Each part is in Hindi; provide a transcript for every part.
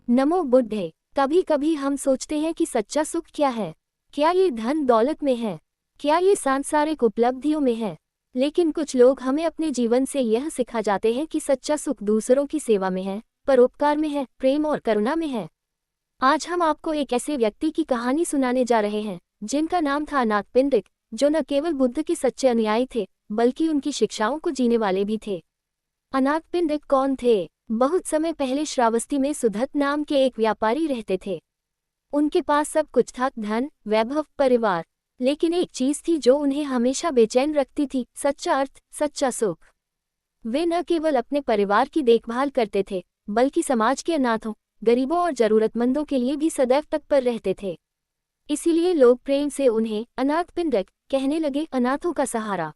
नमो बुद्धे। कभी कभी हम सोचते हैं कि सच्चा सुख क्या है। क्या ये धन दौलत में है? क्या ये सांसारिक उपलब्धियों में है? लेकिन कुछ लोग हमें अपने जीवन से यह सिखा जाते हैं कि सच्चा सुख दूसरों की सेवा में है, परोपकार में है, प्रेम और करुणा में है। आज हम आपको एक ऐसे व्यक्ति की कहानी सुनाने जा रहे हैं जिनका नाम था अनाथपिंडिक, जो न केवल बुद्ध के सच्चे अनुयायी थे बल्कि उनकी शिक्षाओं को जीने वाले भी थे। अनाथपिंडिक कौन थे? बहुत समय पहले श्रावस्ती में सुधत नाम के एक व्यापारी रहते थे। उनके पास सब कुछ था, धन, वैभव, परिवार। लेकिन एक चीज थी जो उन्हें हमेशा बेचैन रखती थी, सच्चा अर्थ, सच्चा सुख। वे न केवल अपने परिवार की देखभाल करते थे बल्कि समाज के अनाथों, गरीबों और जरूरतमंदों के लिए भी सदैव तत्पर रहते थे। इसीलिए लोग प्रेम से उन्हें अनाथपिंडिक कहने लगे, अनाथों का सहारा।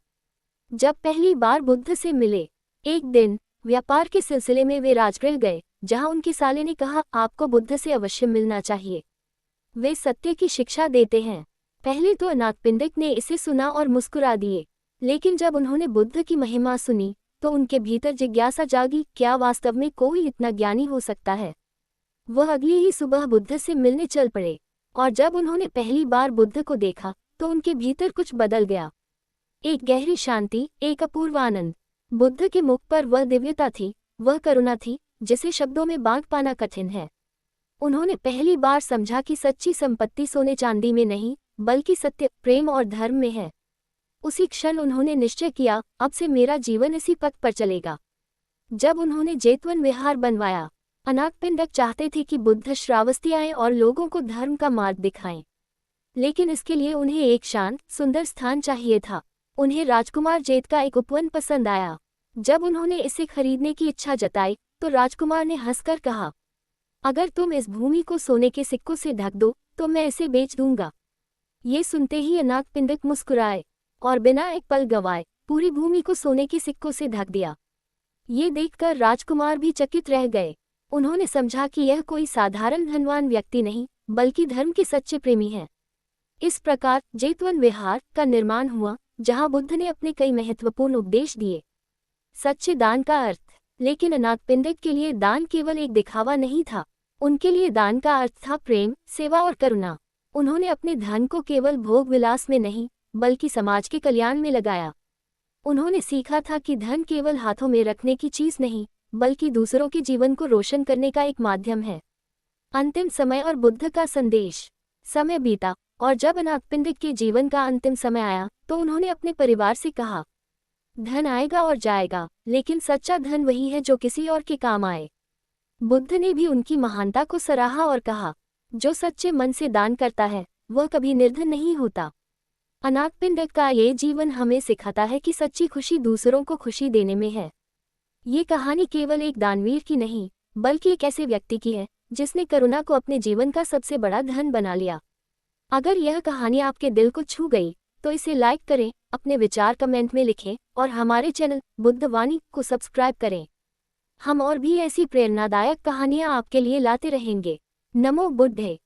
जब पहली बार बुद्ध से मिले, एक दिन व्यापार के सिलसिले में वे राजगृह गए, जहां उनके साले ने कहा, आपको बुद्ध से अवश्य मिलना चाहिए। वे सत्य की शिक्षा देते हैं। पहले तो अनाथपिंडिक ने इसे सुना और मुस्कुरा दिए, लेकिन जब उन्होंने बुद्ध की महिमा सुनी तो उनके भीतर जिज्ञासा जागी, क्या वास्तव में कोई इतना ज्ञानी हो सकता है? वह अगली ही सुबह बुद्ध से मिलने चल पड़े, और जब उन्होंने पहली बार बुद्ध को देखा तो उनके भीतर कुछ बदल गया। एक गहरी शांति, एक अपूर्व आनंद। बुद्ध के मुख पर वह दिव्यता थी, वह करुणा थी जिसे शब्दों में बांध पाना कठिन है। उन्होंने पहली बार समझा कि सच्ची संपत्ति सोने चांदी में नहीं बल्कि सत्य, प्रेम और धर्म में है। उसी क्षण उन्होंने निश्चय किया, अब से मेरा जीवन इसी पथ पर चलेगा। जब उन्होंने जेतवन विहार बनवाया, अनाथपिंडिक चाहते थे कि बुद्ध श्रावस्ती आएं और लोगों को धर्म का मार्ग दिखाएं। लेकिन इसके लिए उन्हें एक शांत, सुंदर स्थान चाहिए था। उन्हें राजकुमार जेत का एक उपवन पसंद आया। जब उन्होंने इसे खरीदने की इच्छा जताई तो राजकुमार ने हंसकर कहा, अगर तुम इस भूमि को सोने के सिक्कों से ढक दो तो मैं इसे बेच दूंगा। ये सुनते ही अनाथपिंडिक मुस्कुराए और बिना एक पल गवाए पूरी भूमि को सोने के सिक्कों से ढक दिया। ये देखकर राजकुमार भी चकित रह गए। उन्होंने समझा कि यह कोई साधारण धनवान व्यक्ति नहीं बल्कि धर्म के सच्चे प्रेमी हैं। इस प्रकार जेतवन विहार का निर्माण हुआ, जहां बुद्ध ने अपने कई महत्वपूर्ण उपदेश दिए। सच्चे दान का अर्थ। लेकिन अनाथपिंडिक के लिए दान केवल एक दिखावा नहीं था। उनके लिए दान का अर्थ था प्रेम, सेवा और करुणा। उन्होंने अपने धन को केवल भोग विलास में नहीं बल्कि समाज के कल्याण में लगाया। उन्होंने सीखा था कि धन केवल हाथों में रखने की चीज नहीं बल्कि दूसरों के जीवन को रोशन करने का एक माध्यम है। अंतिम समय और बुद्ध का संदेश। समय बीता और जब अनाथपिंडिक के जीवन का अंतिम समय आया तो उन्होंने अपने परिवार से कहा, धन आएगा और जाएगा, लेकिन सच्चा धन वही है जो किसी और के काम आए। बुद्ध ने भी उनकी महानता को सराहा और कहा, जो सच्चे मन से दान करता है वह कभी निर्धन नहीं होता। अनाथपिंडिक का ये जीवन हमें सिखाता है कि सच्ची खुशी दूसरों को खुशी देने में है। ये कहानी केवल एक दानवीर की नहीं बल्कि एक ऐसे व्यक्ति की है जिसने करुणा को अपने जीवन का सबसे बड़ा धन बना लिया। अगर यह कहानी आपके दिल को छू गई तो इसे लाइक करें, अपने विचार कमेंट में लिखें और हमारे चैनल बुद्धवाणी को सब्सक्राइब करें। हम और भी ऐसी प्रेरणादायक कहानियां आपके लिए लाते रहेंगे। नमो बुद्धे।